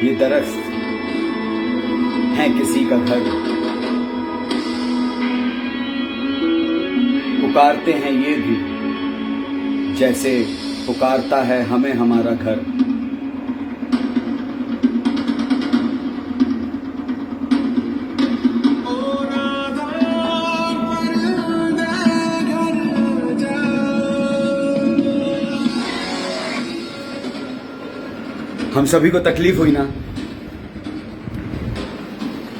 ये दरख्त है किसी का घर, पुकारते हैं ये भी जैसे पुकारता है हमें हमारा घर। हम सभी को तकलीफ हुई ना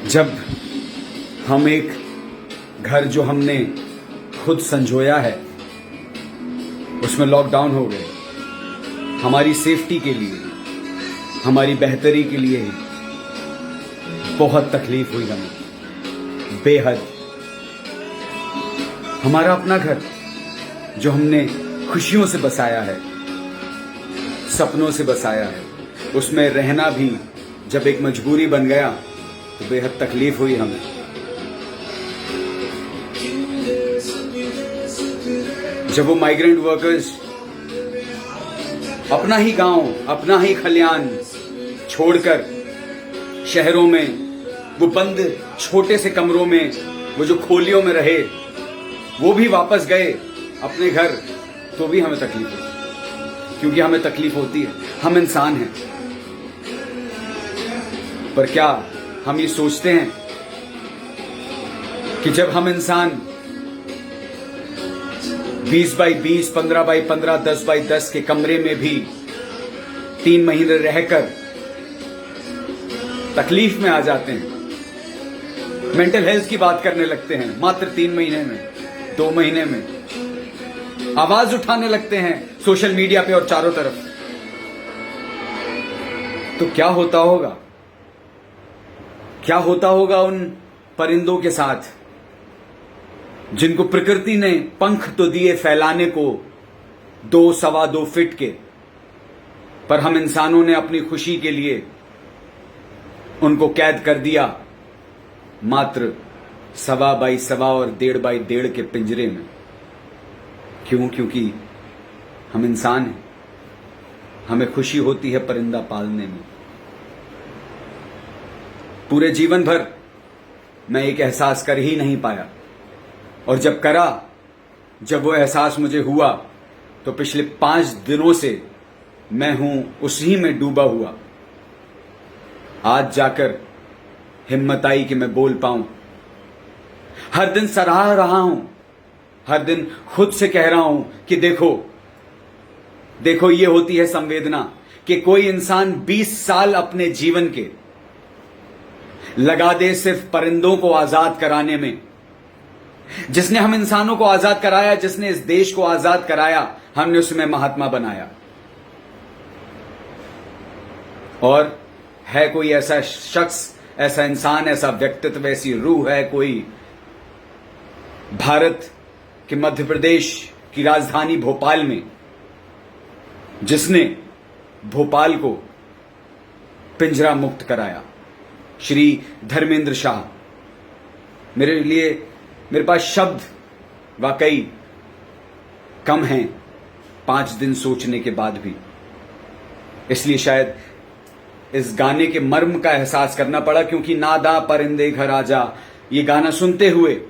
जब हम एक घर जो हमने खुद संजोया है उसमें लॉकडाउन हो गए। हमारी सेफ्टी के लिए, हमारी बेहतरी के लिए ही बहुत तकलीफ हुई हमें, बेहद। हमारा अपना घर जो हमने खुशियों से बसाया है, सपनों से बसाया है, उसमें रहना भी जब एक मजबूरी बन गया तो बेहद तकलीफ हुई हमें। जब वो माइग्रेंट वर्कर्स अपना ही गांव, अपना ही खलियान छोड़कर शहरों में वो बंद छोटे से कमरों में, वो जो खोलियों में रहे, वो भी वापस गए अपने घर, तो भी हमें तकलीफ होती, क्योंकि हमें तकलीफ होती है, हम इंसान हैं। पर क्या हम ये सोचते हैं कि जब हम इंसान 20 बाई 20, 15 बाई 15, 10 बाई 10 के कमरे में भी 3 महीने रहकर तकलीफ में आ जाते हैं, मेंटल हेल्थ की बात करने लगते हैं, मात्र 3 महीने में, 2 महीने में आवाज उठाने लगते हैं सोशल मीडिया पे और चारों तरफ, तो क्या होता होगा? क्या होता होगा उन परिंदों के साथ जिनको प्रकृति ने पंख तो दिए फैलाने को 2 सवा 2 फीट के, पर हम इंसानों ने अपनी खुशी के लिए उनको कैद कर दिया मात्र 1.25 बाई 1.25 और 1.5 बाई 1.5 के पिंजरे में। क्यों? क्योंकि हम इंसान हैं, हमें खुशी होती है परिंदा पालने में। पूरे जीवन भर मैं एक एहसास कर ही नहीं पाया, और जब करा, जब वो एहसास मुझे हुआ, तो पिछले 5 दिनों से मैं हूं उसी में डूबा हुआ। आज जाकर हिम्मत आई कि मैं बोल पाऊं। हर दिन सराह रहा हूं, हर दिन खुद से कह रहा हूं कि देखो देखो, ये होती है संवेदना कि कोई इंसान 20 साल अपने जीवन के लगा दे सिर्फ परिंदों को आजाद कराने में। जिसने हम इंसानों को आजाद कराया, जिसने इस देश को आजाद कराया, हमने उसमें महात्मा बनाया। और है कोई ऐसा शख्स, ऐसा इंसान, ऐसा व्यक्तित्व, ऐसी रूह है कोई भारत के मध्य प्रदेश की राजधानी भोपाल में, जिसने भोपाल को पिंजरा मुक्त कराया? श्री धर्मेंद्र शाह। मेरे पास शब्द वाकई कम हैं 5 दिन सोचने के बाद भी, इसलिए शायद इस गाने के मर्म का एहसास करना पड़ा। क्योंकि नादा परिंदे घर आजा, ये गाना सुनते हुए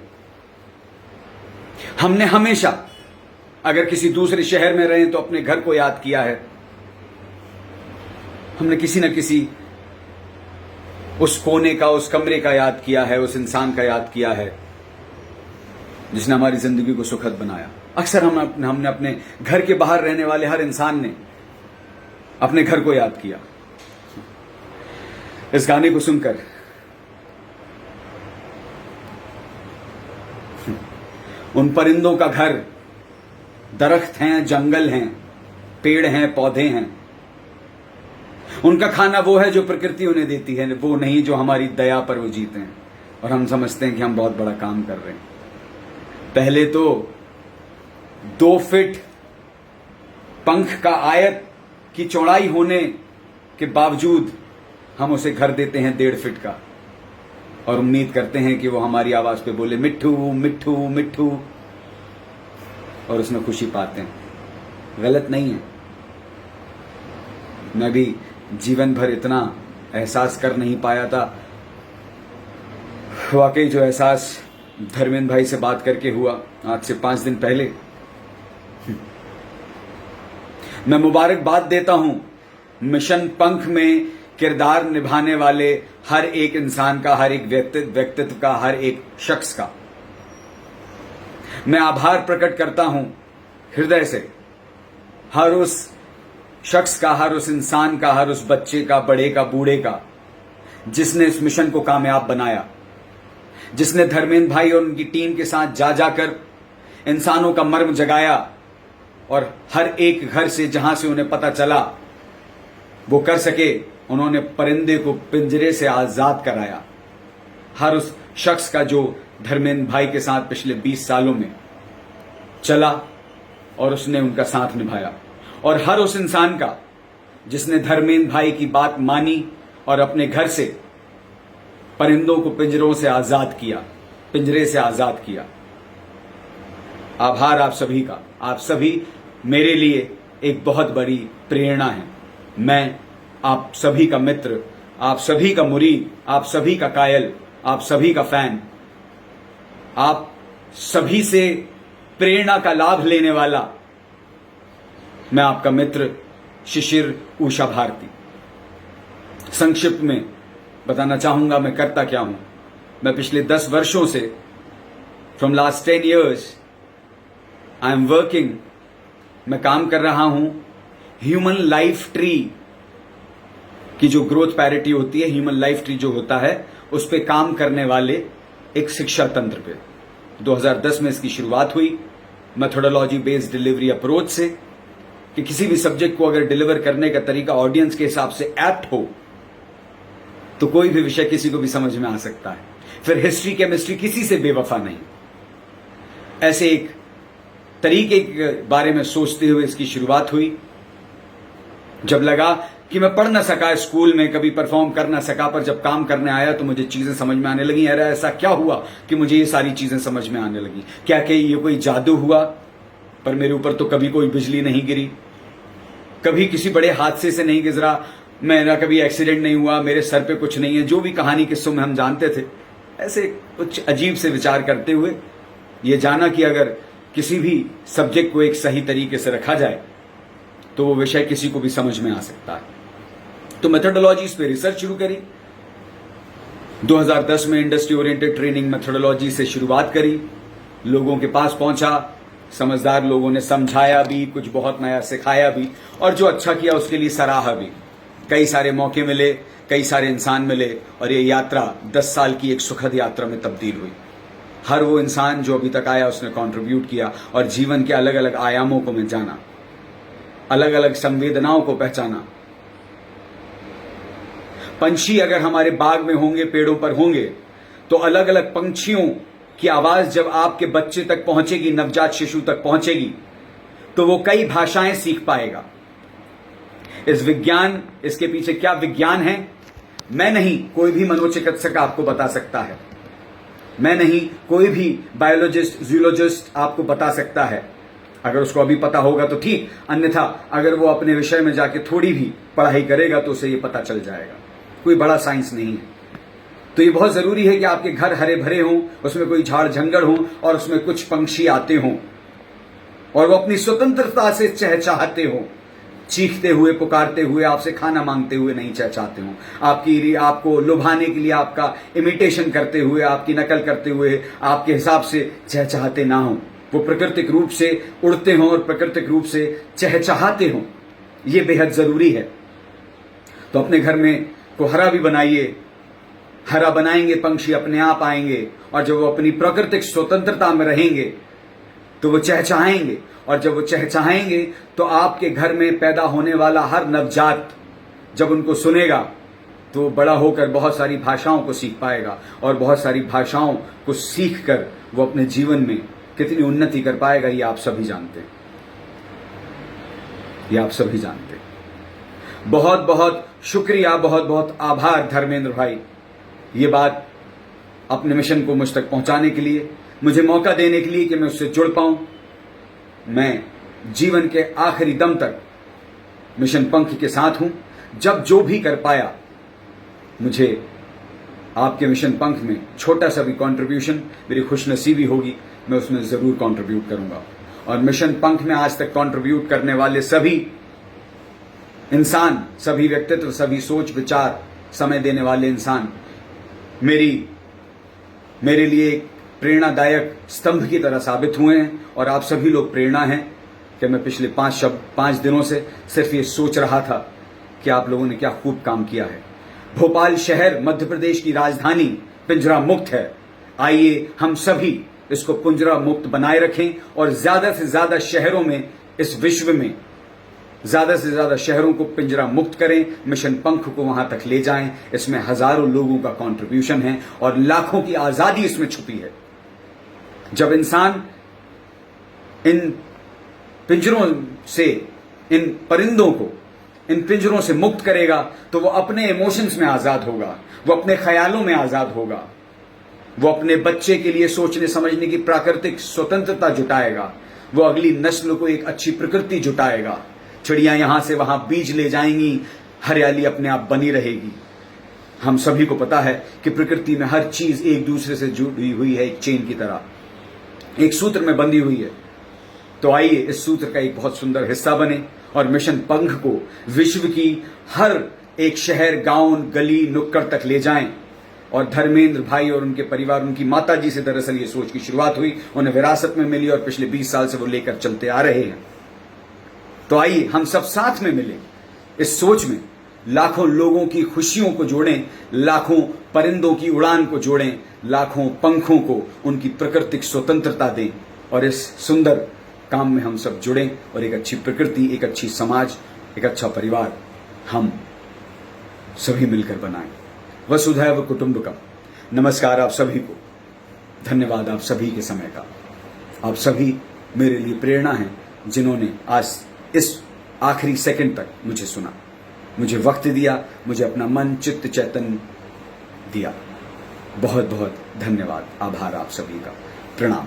हमने हमेशा, अगर किसी दूसरे शहर में रहे तो अपने घर को याद किया है, हमने किसी न किसी उस कोने का, उस कमरे का याद किया है, उस इंसान का याद किया है जिसने हमारी जिंदगी को सुखद बनाया। अक्सर हमने अपने घर के बाहर रहने वाले हर इंसान ने अपने घर को याद किया। इस गाने को सुनकर उन परिंदों का घर, दरख्त हैं, जंगल हैं, पेड़ हैं, पौधे हैं, उनका खाना वो है जो प्रकृति उन्हें देती है, वो नहीं जो हमारी दया पर वो जीते हैं और हम समझते हैं कि हम बहुत बड़ा काम कर रहे हैं। पहले तो 2 फीट पंख का आयत की चौड़ाई होने के बावजूद हम उसे घर देते हैं 1.5 फीट का, और उम्मीद करते हैं कि वो हमारी आवाज पे बोले मिट्ठू मिट्ठू मिट्ठू, और उसमें खुशी पाते हैं। गलत नहीं है। मैं भी जीवन भर इतना एहसास कर नहीं पाया था। वाकई जो एहसास धर्मेंद्र भाई से बात करके हुआ आज से 5 दिन पहले, मैं मुबारकबाद देता हूं मिशन पंख में किरदार निभाने वाले हर एक इंसान का, हर एक व्यक्तित्व का, हर एक शख्स का। मैं आभार प्रकट करता हूं हृदय से हर उस शख्स का, हर उस इंसान का, हर उस बच्चे का, बड़े का, बूढ़े का, जिसने इस मिशन को कामयाब बनाया, जिसने धर्मेंद्र भाई और उनकी टीम के साथ जा जाकर इंसानों का मर्म जगाया और हर एक घर से जहां से उन्हें पता चला वो कर सके, उन्होंने परिंदे को पिंजरे से आजाद कराया। हर उस शख्स का जो धर्मेंद्र भाई के साथ पिछले 20 सालों में चला और उसने उनका साथ निभाया, और हर उस इंसान का जिसने धर्मेंद्र भाई की बात मानी और अपने घर से परिंदों को पिंजरों से आजाद किया, पिंजरे से आजाद किया। आभार आप सभी का। आप सभी मेरे लिए एक बहुत बड़ी प्रेरणा है। मैं आप सभी का मित्र, आप सभी का मुरीद, आप सभी का कायल, आप सभी का फैन, आप सभी से प्रेरणा का लाभ लेने वाला मैं आपका मित्र शिशिर उषा भारती। संक्षिप्त में बताना चाहूंगा मैं करता क्या हूं। मैं पिछले 10 वर्षों से, from last 10 years I am working, मैं काम कर रहा हूं ह्यूमन लाइफ ट्री की जो ग्रोथ पैरिटी होती है, ह्यूमन लाइफ ट्री जो होता है, उस पे काम करने वाले एक शिक्षा तंत्र पे। 2010 में इसकी शुरुआत हुई मेथोडोलॉजी बेस्ड डिलीवरी अप्रोच से, कि किसी भी सब्जेक्ट को अगर डिलीवर करने का तरीका ऑडियंस के हिसाब से एप्ट हो तो कोई भी विषय किसी को भी समझ में आ सकता है। फिर हिस्ट्री, केमिस्ट्री किसी से बेवफा नहीं। ऐसे एक तरीके के बारे में सोचते हुए इसकी शुरुआत हुई। जब लगा कि मैं पढ़ ना सका स्कूल में, कभी परफॉर्म कर ना सका, पर जब काम करने आया तो मुझे चीजें समझ में आने लगी। अरे ऐसा क्या हुआ कि मुझे ये सारी चीजें समझ में आने लगी? क्या कि ये कोई जादू हुआ? पर मेरे ऊपर तो कभी कोई बिजली नहीं गिरी, कभी किसी बड़े हादसे से नहीं गुजरा, मेरा कभी एक्सीडेंट नहीं हुआ, मेरे सर पे कुछ नहीं है। जो भी कहानी किस्सों में हम जानते थे, ऐसे कुछ अजीब से विचार करते हुए ये जाना कि अगर किसी भी सब्जेक्ट को एक सही तरीके से रखा जाए तो वो विषय किसी को भी समझ में आ सकता है। तो मेथोडोलॉजीज पे रिसर्च शुरू करी। 2010 में इंडस्ट्री ओरिएंटेड ट्रेनिंग मेथोडोलॉजी से शुरुआत करी, लोगों के पास पहुंचा, समझदार लोगों ने समझाया भी, कुछ बहुत नया सिखाया भी, और जो अच्छा किया उसके लिए सराहा भी। कई सारे मौके मिले, कई सारे इंसान मिले, और ये यात्रा 10 साल की एक सुखद यात्रा में तब्दील हुई। हर वो इंसान जो अभी तक आया उसने कंट्रीब्यूट किया, और जीवन के अलग अलग आयामों को मैं जाना, अलग अलग संवेदनाओं को पहचाना। पंछी अगर हमारे बाग में होंगे, पेड़ों पर होंगे, तो अलग अलग पंछियों की आवाज जब आपके बच्चे तक पहुंचेगी, नवजात शिशु तक पहुंचेगी, तो वो कई भाषाएं सीख पाएगा। इसके पीछे क्या विज्ञान है, मैं नहीं, कोई भी मनोचिकित्सक आपको बता सकता है। मैं नहीं, कोई भी बायोलॉजिस्ट, जूलॉजिस्ट आपको बता सकता है। अगर उसको अभी पता होगा तो ठीक, अन्यथा अगर वो अपने विषय में जाके थोड़ी भी पढ़ाई करेगा तो उसे ये पता चल जाएगा। कोई बड़ा साइंस नहीं है। तो ये बहुत जरूरी है कि आपके घर हरे भरे हों, उसमें कोई झाड़ जंगल हो, और उसमें कुछ पंछी आते हों और वो अपनी स्वतंत्रता से चहचहाते हों, चीखते हुए, पुकारते हुए, आपसे खाना मांगते हुए नहीं चहचहाते हों, आपको लुभाने के लिए आपका इमिटेशन करते हुए, आपकी नकल करते हुए, आपके हिसाब से चहचहाते ना हों। वो प्राकृतिक रूप से उड़ते हों और प्राकृतिक रूप से चहचहाते हों। ये बेहद जरूरी है। तो अपने घर में को हरा भी बनाइए। हरा बनाएंगे, पंछी अपने आप आएंगे, और जब वो अपनी प्राकृतिक स्वतंत्रता में रहेंगे तो वो चहचहाएंगे, और जब वो चहचहाएंगे तो आपके घर में पैदा होने वाला हर नवजात जब उनको सुनेगा तो वो बड़ा होकर बहुत सारी भाषाओं को सीख पाएगा, और बहुत सारी भाषाओं को सीख कर वो अपने जीवन में कितनी उन्नति कर पाएगा, ये आप सभी जानते हैं। ये आप सभी जानते हैं। बहुत बहुत शुक्रिया, बहुत बहुत आभार धर्मेंद्र भाई, ये बात अपने मिशन को मुझ तक पहुंचाने के लिए, मुझे मौका देने के लिए कि मैं उससे जुड़ पाऊं। मैं जीवन के आखिरी दम तक मिशन पंख के साथ हूं। जब जो भी कर पाया मुझे आपके मिशन पंख में छोटा सा भी कंट्रीब्यूशन, मेरी खुशनसीबी होगी, मैं उसमें जरूर कंट्रीब्यूट करूंगा। और मिशन पंख में आज तक कंट्रीब्यूट करने वाले सभी इंसान, सभी व्यक्तित्व, सभी सोच विचार, समय देने वाले इंसान मेरे लिए एक प्रेरणादायक स्तंभ की तरह साबित हुए हैं। और आप सभी लोग प्रेरणा हैं कि मैं पिछले 5 दिनों से सिर्फ ये सोच रहा था कि आप लोगों ने क्या खूब काम किया है। भोपाल शहर मध्य प्रदेश की राजधानी पिंजरा मुक्त है। आइए हम सभी इसको पिंजरा मुक्त बनाए रखें और ज्यादा से ज्यादा शहरों में, इस विश्व में ज्यादा से ज्यादा शहरों को पिंजरा मुक्त करें, मिशन पंख को वहां तक ले जाएं। इसमें हजारों लोगों का कंट्रीब्यूशन है और लाखों की आजादी इसमें छुपी है। जब इंसान इन पिंजरों से, इन परिंदों को इन पिंजरों से मुक्त करेगा तो वो अपने इमोशंस में आजाद होगा, वो अपने ख्यालों में आजाद होगा, वो अपने बच्चे के लिए सोचने समझने की प्राकृतिक स्वतंत्रता जुटाएगा, वो अगली नस्ल को एक अच्छी प्रकृति जुटाएगा। चिड़ियां यहां से वहां बीज ले जाएंगी, हरियाली अपने आप बनी रहेगी। हम सभी को पता है कि प्रकृति में हर चीज एक दूसरे से जुड़ी हुई है, एक चेन की तरह, एक सूत्र में बंधी हुई है। तो आइए इस सूत्र का एक बहुत सुंदर हिस्सा बने और मिशन पंख को विश्व की हर एक शहर, गांव, गली, नुक्कड़ तक ले जाएं। और धर्मेंद्र भाई और उनके परिवार, उनकी माता जी से दरअसल ये सोच की शुरुआत हुई, उन्हें विरासत में मिली और पिछले 20 साल से वो लेकर चलते आ रहे हैं। तो आइए हम सब साथ में मिलें, इस सोच में लाखों लोगों की खुशियों को जोड़ें, लाखों परिंदों की उड़ान को जोड़ें, लाखों पंखों को उनकी प्राकृतिक स्वतंत्रता दें और इस सुंदर काम में हम सब जुड़ें और एक अच्छी प्रकृति, एक अच्छी समाज, एक अच्छा परिवार हम सभी मिलकर बनाएं। वसुधैव कुटुंबकम। नमस्कार आप सभी को, धन्यवाद आप सभी के समय का। आप सभी मेरे लिए प्रेरणा हैं, जिन्होंने आज इस आखिरी सेकंड तक मुझे सुना, मुझे वक्त दिया, मुझे अपना मन, चित्त, चैतन्य दिया। बहुत बहुत धन्यवाद, आभार आप सभी का। प्रणाम।